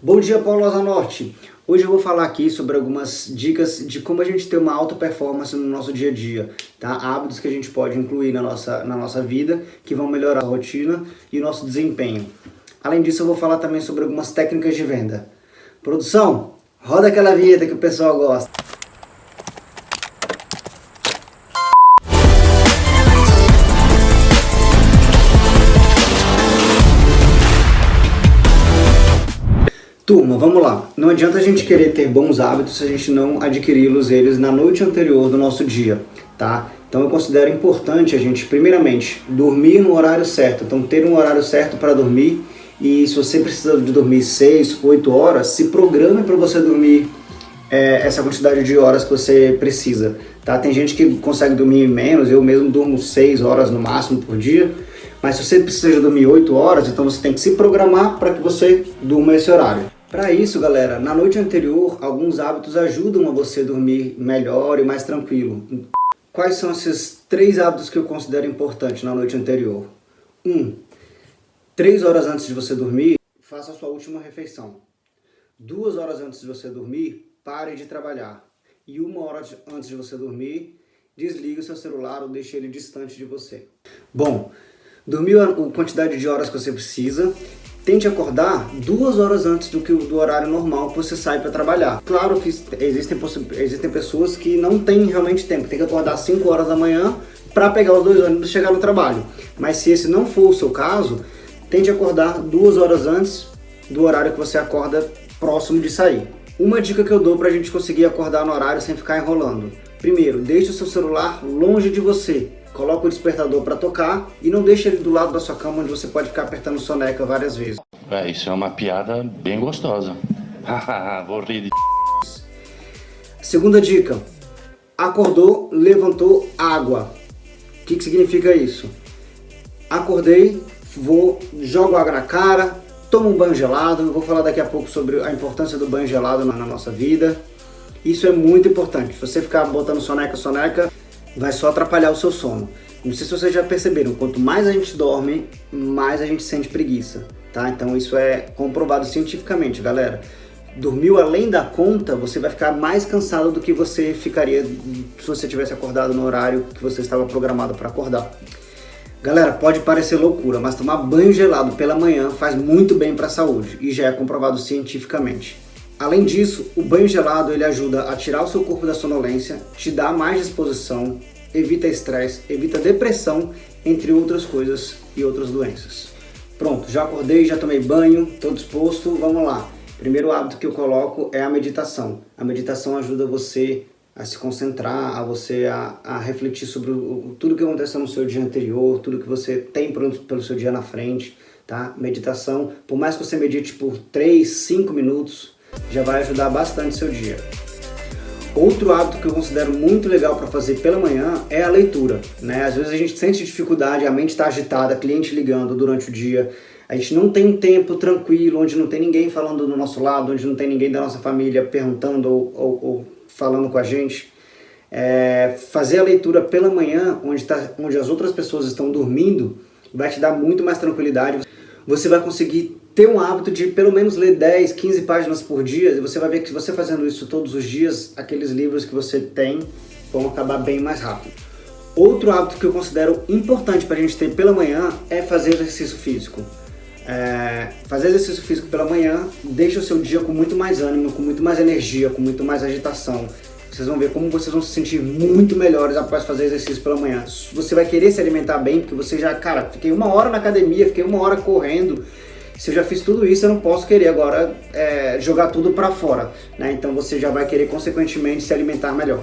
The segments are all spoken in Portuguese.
Bom dia, Paulo Lazanorte. Hoje eu vou falar aqui sobre algumas dicas de como a gente ter uma alta performance no nosso dia a dia, tá? Hábitos que a gente pode incluir na nossa vida, que vão melhorar a rotina e o nosso desempenho. Além disso, eu vou falar também sobre algumas técnicas de venda. Produção, roda aquela vinheta que o pessoal gosta. Turma, vamos lá. Não adianta a gente querer ter bons hábitos se a gente não adquiri-los eles na noite anterior do nosso dia, tá? Então eu considero importante a gente, primeiramente, dormir no horário certo. Então ter um horário certo para dormir, e se você precisa de dormir 6, 8 horas, se programe para você dormir essa quantidade de horas que você precisa, tá? Tem gente que consegue dormir menos, eu mesmo durmo 6 horas no máximo por dia. Mas se você precisa dormir 8 horas, então você tem que se programar para que você durma esse horário. Para isso, galera, na noite anterior, alguns hábitos ajudam a você dormir melhor e mais tranquilo. Quais são esses 3 hábitos que eu considero importantes na noite anterior? 3 horas antes de você dormir, faça a sua última refeição. 2 horas antes de você dormir, pare de trabalhar. E 1 hora antes de você dormir, desligue o seu celular ou deixe ele distante de você. Bom, dormiu a quantidade de horas que você precisa. Tente acordar 2 horas antes do horário normal que você sai para trabalhar. Claro que existem pessoas que não têm realmente tempo, tem que acordar 5 horas da manhã para pegar os 2 ônibus e chegar no trabalho. Mas se esse não for o seu caso, tente acordar 2 horas antes do horário que você acorda próximo de sair. Uma dica que eu dou para a gente conseguir acordar no horário sem ficar enrolando. Primeiro, deixe o seu celular longe de você. Coloca o despertador para tocar e não deixe ele do lado da sua cama, onde você pode ficar apertando soneca várias vezes. Isso é uma piada bem gostosa. Vou rir de... Segunda dica. Acordou, levantou, água. O que significa isso? Acordei, jogo água na cara, tomo um banho gelado. Eu vou falar daqui a pouco sobre a importância do banho gelado na nossa vida. Isso é muito importante. Se você ficar botando soneca, vai só atrapalhar o seu sono. Não sei se vocês já perceberam, quanto mais a gente dorme, mais a gente sente preguiça, tá? Então isso é comprovado cientificamente, galera. Dormiu além da conta, você vai ficar mais cansado do que você ficaria se você tivesse acordado no horário que você estava programado para acordar. Galera, pode parecer loucura, mas tomar banho gelado pela manhã faz muito bem para a saúde e já é comprovado cientificamente. Além disso, o banho gelado ele ajuda a tirar o seu corpo da sonolência, te dá mais disposição, evita estresse, evita depressão, entre outras coisas e outras doenças. Pronto, já acordei, já tomei banho, estou disposto, vamos lá. Primeiro hábito que eu coloco é a meditação. A meditação ajuda você a se concentrar, a refletir sobre tudo que aconteceu no seu dia anterior, tudo que você tem pelo seu dia na frente, tá? Meditação, por mais que você medite por 3, 5 minutos, já vai ajudar bastante o seu dia. Outro hábito que eu considero muito legal para fazer pela manhã é a leitura, né? Às vezes a gente sente dificuldade, a mente está agitada, cliente ligando durante o dia, a gente não tem um tempo tranquilo, onde não tem ninguém falando do nosso lado, onde não tem ninguém da nossa família perguntando ou falando com a gente. Fazer a leitura pela manhã, onde as outras pessoas estão dormindo, vai te dar muito mais tranquilidade. Você vai conseguir ter um hábito de pelo menos ler 10, 15 páginas por dia, e você vai ver que se você fazendo isso todos os dias, aqueles livros que você tem vão acabar bem mais rápido. Outro hábito que eu considero importante para a gente ter pela manhã é fazer exercício físico. Fazer exercício físico pela manhã deixa o seu dia com muito mais ânimo, com muito mais energia, com muito mais agitação. Vocês vão ver como vocês vão se sentir muito melhores após fazer exercício pela manhã. Você vai querer se alimentar bem, porque você já, cara, fiquei 1 hora na academia, fiquei 1 hora correndo. Se eu já fiz tudo isso, eu não posso querer agora jogar tudo para fora, né? Então você já vai querer, consequentemente, se alimentar melhor.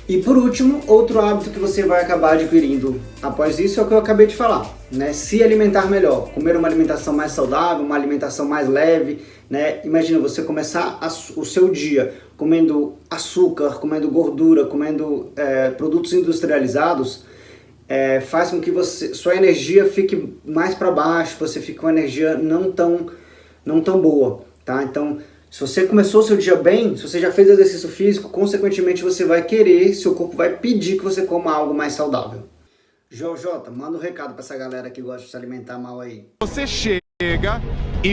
E por último, outro hábito que você vai acabar adquirindo após isso é o que eu acabei de falar, né? Se alimentar melhor, comer uma alimentação mais saudável, uma alimentação mais leve, né? Imagina você começar o seu dia comendo açúcar, comendo gordura, comendo produtos industrializados, faz com que sua energia fique mais para baixo, você fique com uma energia não tão boa, tá? Então, se você começou o seu dia bem, se você já fez exercício físico, consequentemente você vai querer, seu corpo vai pedir que você coma algo mais saudável. Jota, manda um recado para essa galera que gosta de se alimentar mal aí. Você chega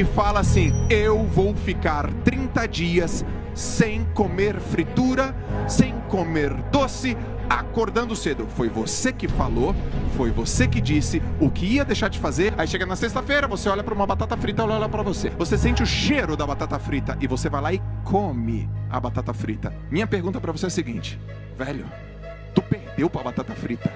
e fala assim: eu vou ficar 30 dias sem comer fritura, sem comer doce, acordando cedo. Foi você que falou, foi você que disse o que ia deixar de fazer. Aí chega na sexta-feira, você olha para uma batata frita, ela olha para você. Você sente o cheiro da batata frita e você vai lá e come a batata frita. Minha pergunta para você é a seguinte: velho, tu perdeu pra batata frita,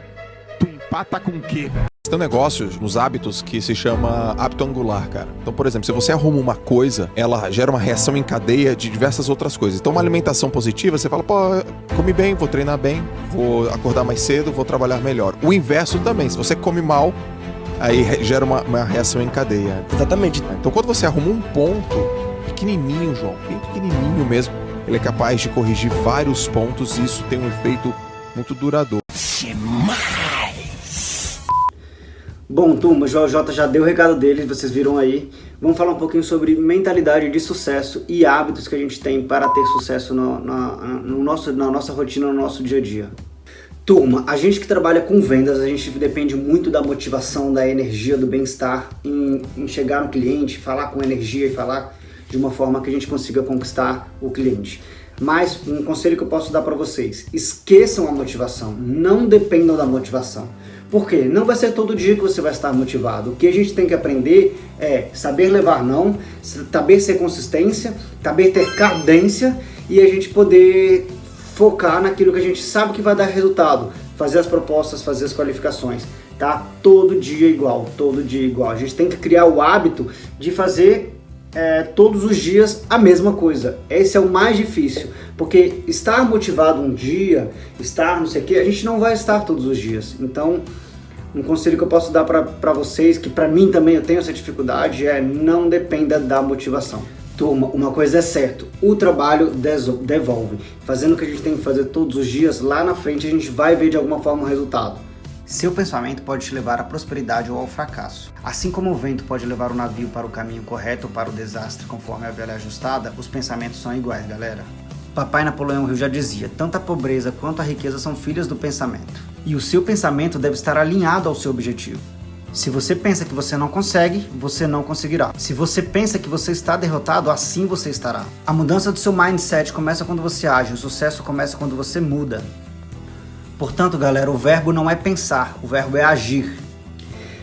tu empata com o quê, velho? Tem um negócio nos hábitos que se chama hábito angular, cara. Então, por exemplo, se você arruma uma coisa, ela gera uma reação em cadeia de diversas outras coisas. Então, uma alimentação positiva, você fala, pô, comi bem, vou treinar bem, vou acordar mais cedo, vou trabalhar melhor. O inverso também, se você come mal, aí gera uma reação em cadeia. Exatamente. Então, quando você arruma um ponto pequenininho, João, bem pequenininho mesmo, ele é capaz de corrigir vários pontos e isso tem um efeito muito duradouro. Bom, turma, o JJ já deu o recado dele, vocês viram aí. Vamos falar um pouquinho sobre mentalidade de sucesso e hábitos que a gente tem para ter sucesso na nossa rotina, no nosso dia a dia. Turma, a gente que trabalha com vendas, a gente depende muito da motivação, da energia, do bem-estar em chegar no cliente, falar com energia e falar de uma forma que a gente consiga conquistar o cliente. Mas um conselho que eu posso dar para vocês: esqueçam a motivação, não dependam da motivação. Por quê? Não vai ser todo dia que você vai estar motivado. O que a gente tem que aprender é saber levar não, saber ser consistência, saber ter cadência e a gente poder focar naquilo que a gente sabe que vai dar resultado. Fazer as propostas, fazer as qualificações, tá? Todo dia igual, todo dia igual. A gente tem que criar o hábito de fazer todos os dias a mesma coisa. Esse é o mais difícil, porque estar motivado um dia, estar não sei o que, a gente não vai estar todos os dias. Então, um conselho que eu posso dar para vocês, que para mim também eu tenho essa dificuldade, é não dependa da motivação. Turma, uma coisa é certa, o trabalho devolve. Fazendo o que a gente tem que fazer todos os dias, lá na frente a gente vai ver de alguma forma o resultado. Seu pensamento pode te levar à prosperidade ou ao fracasso. Assim como o vento pode levar o navio para o caminho correto ou para o desastre conforme a vela é ajustada, os pensamentos são iguais, galera. Papai Napoleão Hill já dizia, tanto a pobreza quanto a riqueza são filhas do pensamento. E o seu pensamento deve estar alinhado ao seu objetivo. Se você pensa que você não consegue, você não conseguirá. Se você pensa que você está derrotado, assim você estará. A mudança do seu mindset começa quando você age, o sucesso começa quando você muda. Portanto, galera, o verbo não é pensar, o verbo é agir.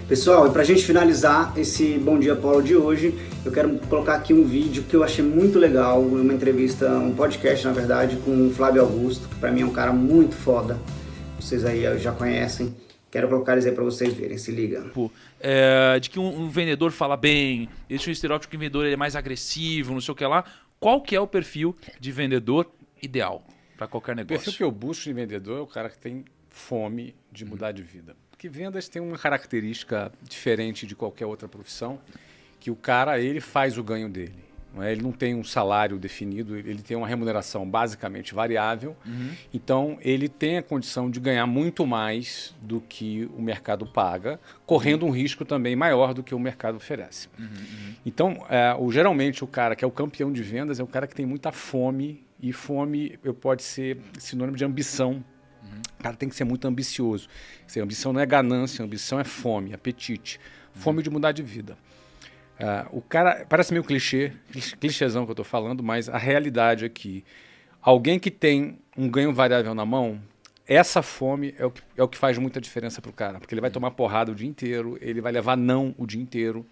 Pessoal, e pra gente finalizar esse Bom Dia Paulo de hoje, eu quero colocar aqui um vídeo que eu achei muito legal, uma entrevista, um podcast, na verdade, com o Flávio Augusto, que pra mim é um cara muito foda. Vocês aí já conhecem. Quero colocar eles aí pra vocês verem, se liga. De que um vendedor fala bem, existe um estereótipo que o vendedor é mais agressivo, não sei o que lá. Qual que é o perfil de vendedor ideal para qualquer negócio? O perfil que eu busco de vendedor é o cara que tem fome de mudar de vida. Porque vendas tem uma característica diferente de qualquer outra profissão, que o cara, ele faz o ganho dele. Não é? Ele não tem um salário definido, ele tem uma remuneração basicamente variável, então ele tem a condição de ganhar muito mais do que o mercado paga, correndo um risco também maior do que o mercado oferece. Então, geralmente o cara que é o campeão de vendas é o cara que tem muita fome, e fome pode ser sinônimo de ambição. O cara tem que ser muito ambicioso. Ambição não é ganância, ambição é fome, apetite. Fome de mudar de vida. O cara, parece meio clichêzão que eu estou falando, mas a realidade é que alguém que tem um ganho variável na mão, essa fome é o que faz muita diferença para o cara. Porque ele vai tomar porrada o dia inteiro, ele vai levar não o dia inteiro.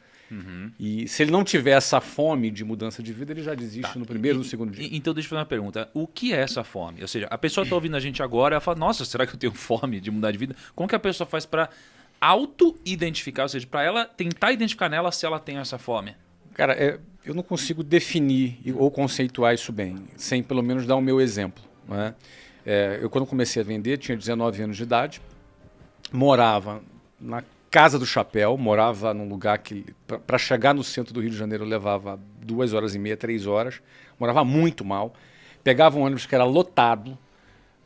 E se ele não tiver essa fome de mudança de vida, ele já desiste no primeiro ou no segundo dia. Então deixa eu fazer uma pergunta. O que é essa fome? Ou seja, a pessoa está ouvindo a gente agora, ela fala, nossa, será que eu tenho fome de mudar de vida? Como que a pessoa faz para auto-identificar, ou seja, para ela tentar identificar nela se ela tem essa fome? Cara, eu não consigo definir ou conceituar isso bem, sem pelo menos dar o meu exemplo. Não é? Eu quando comecei a vender, tinha 19 anos de idade, morava na Casa do Chapéu, morava num lugar que, para chegar no centro do Rio de Janeiro, levava 2h30, 3 horas. Morava muito mal. Pegava um ônibus que era lotado,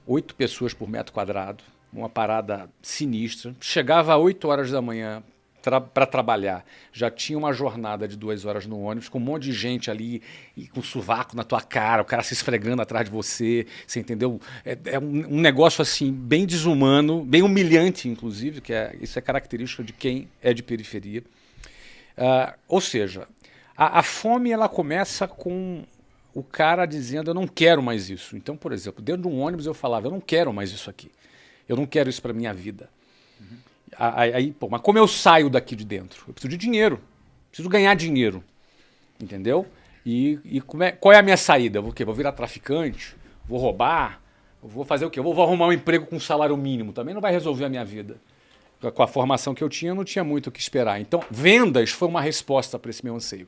8 pessoas por metro quadrado, uma parada sinistra. Chegava às 8 horas da manhã para trabalhar. Já tinha uma jornada de 2 horas no ônibus, com um monte de gente ali, e com sovaco na tua cara, o cara se esfregando atrás de você, você entendeu? É um negócio assim, bem desumano, bem humilhante, inclusive, isso é característica de quem é de periferia. Ou seja, A fome, ela começa com o cara dizendo, eu não quero mais isso. Então, por exemplo, dentro de um ônibus eu falava, eu não quero mais isso aqui. Eu não quero isso para minha vida. Aí, pô, mas como eu saio daqui de dentro? Eu preciso de dinheiro. Preciso ganhar dinheiro. Entendeu? E qual é a minha saída? Vou o quê? Vou virar traficante? Vou roubar? Vou fazer o quê? Eu vou arrumar um emprego com salário mínimo. Também não vai resolver a minha vida. Com a formação que eu não tinha muito o que esperar. Então, vendas foi uma resposta para esse meu anseio.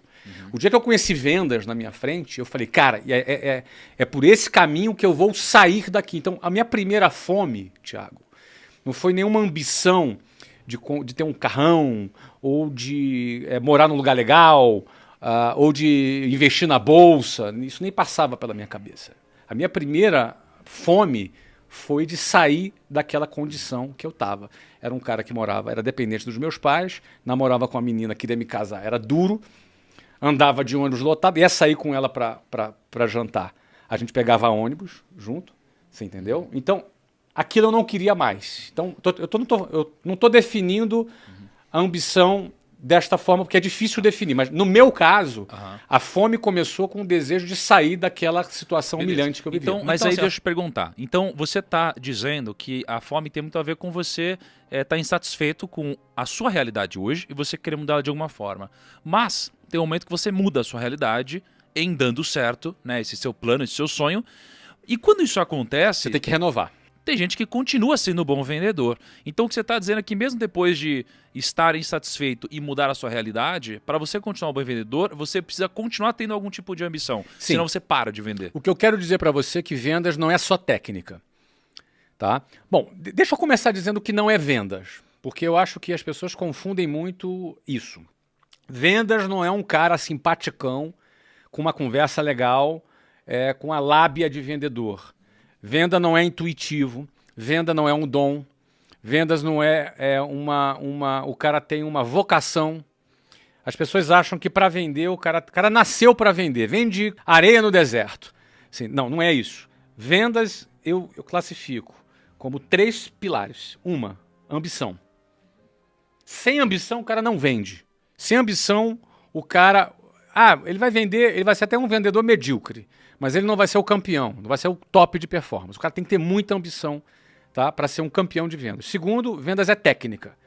O dia que eu conheci vendas na minha frente, eu falei, cara, é por esse caminho que eu vou sair daqui. Então, a minha primeira fome, Thiago, não foi nenhuma ambição de ter um carrão, ou de morar num lugar legal, ou de investir na bolsa. Isso nem passava pela minha cabeça. A minha primeira fome foi de sair daquela condição que eu estava. Era um cara que era dependente dos meus pais, namorava com uma menina, queria me casar, era duro, andava de ônibus lotado, ia sair com ela para jantar. A gente pegava ônibus junto, você entendeu? Então, aquilo eu não queria mais. Então, eu não estou definindo a ambição desta forma, porque é difícil definir. Mas, no meu caso, a fome começou com o desejo de sair daquela situação humilhante que eu vivia. Então, mas aí deixa eu te perguntar. Então, você está dizendo que a fome tem muito a ver com você estar insatisfeito com a sua realidade hoje e você querer mudar ela de alguma forma. Mas tem um momento que você muda a sua realidade em dando certo, né? Esse seu plano, esse seu sonho. E quando isso acontece... Você tem que renovar. Tem gente que continua sendo um bom vendedor. Então o que você está dizendo é que mesmo depois de estar insatisfeito e mudar a sua realidade, para você continuar um bom vendedor, você precisa continuar tendo algum tipo de ambição. Sim. Senão você para de vender. O que eu quero dizer para você é que vendas não é só técnica. Tá? Bom, deixa eu começar dizendo o que não é vendas. Porque eu acho que as pessoas confundem muito isso. Vendas não é um cara simpaticão, com uma conversa legal, com a lábia de vendedor. Venda não é intuitivo, venda não é um dom, vendas não o cara tem uma vocação. As pessoas acham que para vender, o cara nasceu para vender, vende areia no deserto. Assim, não é isso. Vendas eu classifico como 3 pilares. Uma, ambição. Sem ambição o cara não vende. Sem ambição o cara... ele vai vender, ele vai ser até um vendedor medíocre. Mas ele não vai ser o campeão, não vai ser o top de performance. O cara tem que ter muita ambição, tá, para ser um campeão de vendas. Segundo, vendas é técnica.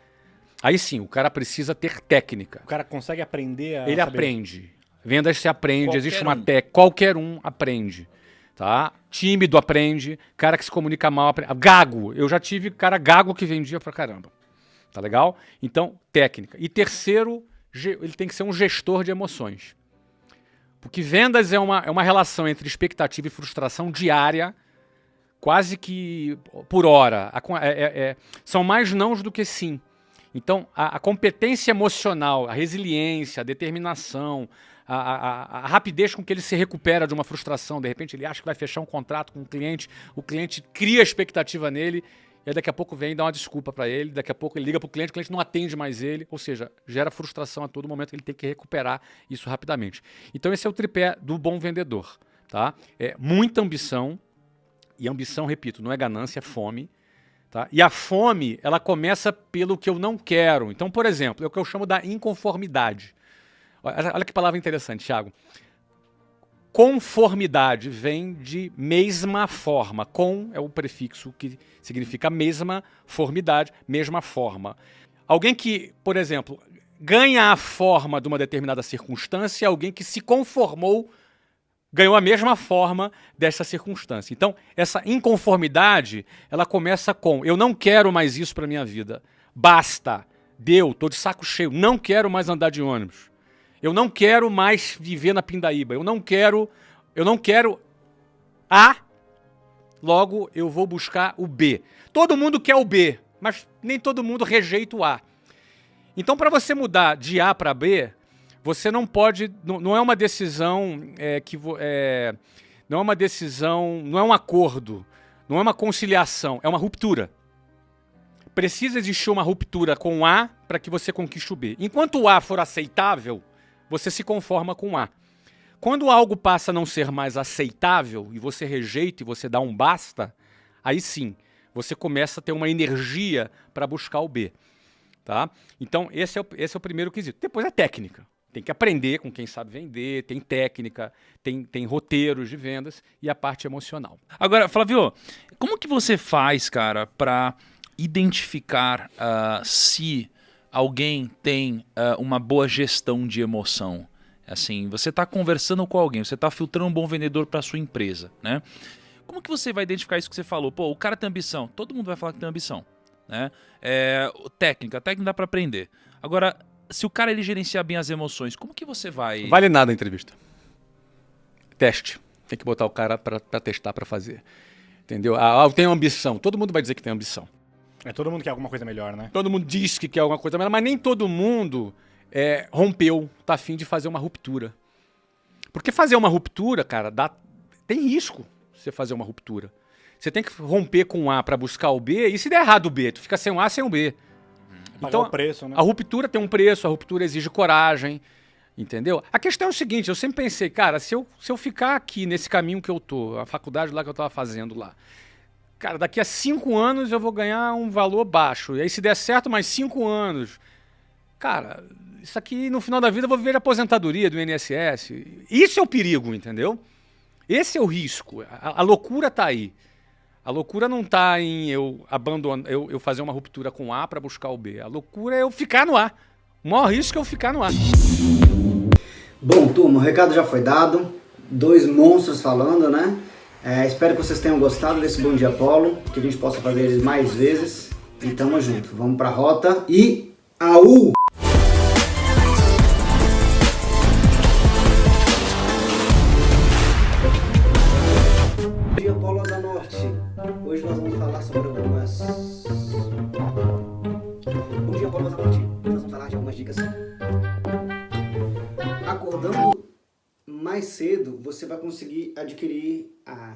Aí sim, o cara precisa ter técnica. O cara consegue aprender a Ele saber. aprende. Vendas se aprende, Qualquer existe uma um. técnica. Qualquer um aprende. Tá? Tímido aprende, cara que se comunica mal aprende. Gago, eu já tive cara gago que vendia pra caramba. Tá legal? Então, técnica. E terceiro, ele tem que ser um gestor de emoções. Porque vendas é uma relação entre expectativa e frustração diária, quase que por hora. São mais nãos do que sim. Então, a competência emocional, a resiliência, a determinação, a rapidez com que ele se recupera de uma frustração, de repente ele acha que vai fechar um contrato com o cliente cria expectativa nele, e aí daqui a pouco vem e dá uma desculpa para ele, daqui a pouco ele liga para o cliente não atende mais ele, ou seja, gera frustração a todo momento, ele tem que recuperar isso rapidamente. Então esse é o tripé do bom vendedor. Tá? É muita ambição, e ambição, repito, não é ganância, é fome. Tá? E a fome, ela começa pelo que eu não quero. Então, por exemplo, é o que eu chamo da inconformidade. Olha que palavra interessante, Thiago. Conformidade vem de mesma forma. Com é o prefixo que significa mesma, formidade, mesma forma. Alguém que, por exemplo, ganha a forma de uma determinada circunstância, alguém que se conformou, ganhou a mesma forma dessa circunstância. Então, essa inconformidade, ela começa com: eu não quero mais isso para minha vida. Basta. Deu, tô de saco cheio. Não quero mais andar de ônibus. Eu não quero mais viver na Pindaíba. Eu não quero A, logo eu vou buscar o B. Todo mundo quer o B, mas nem todo mundo rejeita o A. Então, para você mudar de A para B, você não pode, não é uma decisão não é uma decisão, não é um acordo, não é uma conciliação, é uma ruptura. Precisa existir uma ruptura com o A para que você conquiste o B. Enquanto o A for aceitável, você se conforma com o A. Quando algo passa a não ser mais aceitável e você rejeita e você dá um basta, aí sim, você começa a ter uma energia para buscar o B. Tá? Então, esse é o primeiro quesito. Depois é técnica. Tem que aprender com quem sabe vender, tem técnica, tem roteiros de vendas e a parte emocional. Agora, Flávio, como que você faz, cara, para identificar se alguém tem uma boa gestão de emoção? Assim, você está conversando com alguém, você está filtrando um bom vendedor para sua empresa, né? Como que você vai identificar isso que você falou? Pô, o cara tem ambição. Todo mundo vai falar que tem ambição, né? Técnica dá para aprender. Agora, se o cara ele gerenciar bem as emoções, como que você vai... Vale nada a entrevista. Teste. Tem que botar o cara para testar, para fazer. Entendeu? Eu tenho ambição. Todo mundo vai dizer que tem ambição. Todo mundo quer alguma coisa melhor, né? Todo mundo diz que quer alguma coisa melhor, mas nem todo mundo rompeu, tá afim de fazer uma ruptura. Porque fazer uma ruptura, cara, tem risco você fazer uma ruptura. Você tem que romper com um A para buscar o B, e se der errado o B, tu fica sem um A, sem um B. Então, o preço, né? A ruptura tem um preço, a ruptura exige coragem, entendeu? A questão é o seguinte, eu sempre pensei, cara, se eu ficar aqui nesse caminho que eu tô, a faculdade lá que eu tava fazendo lá, cara, daqui a 5 anos eu vou ganhar um valor baixo, e aí se der certo mais 5 anos, cara, isso aqui no final da vida eu vou viver de aposentadoria do INSS, isso é o perigo, entendeu? Esse é o risco, a loucura tá aí. A loucura não está em eu fazer uma ruptura com A para buscar o B. A loucura é eu ficar no A. O maior risco é eu ficar no A. Bom, turma, o recado já foi dado. 2 monstros falando, né? Espero que vocês tenham gostado desse Bom Dia Apolo, que a gente possa fazer ele mais vezes. E tamo junto. Vamos pra rota e... AU! Hoje nós vamos falar sobre algumas... Bom dia, Paulo Zanorte. Nós vamos falar de algumas dicas. Acordando mais cedo, você vai conseguir adquirir a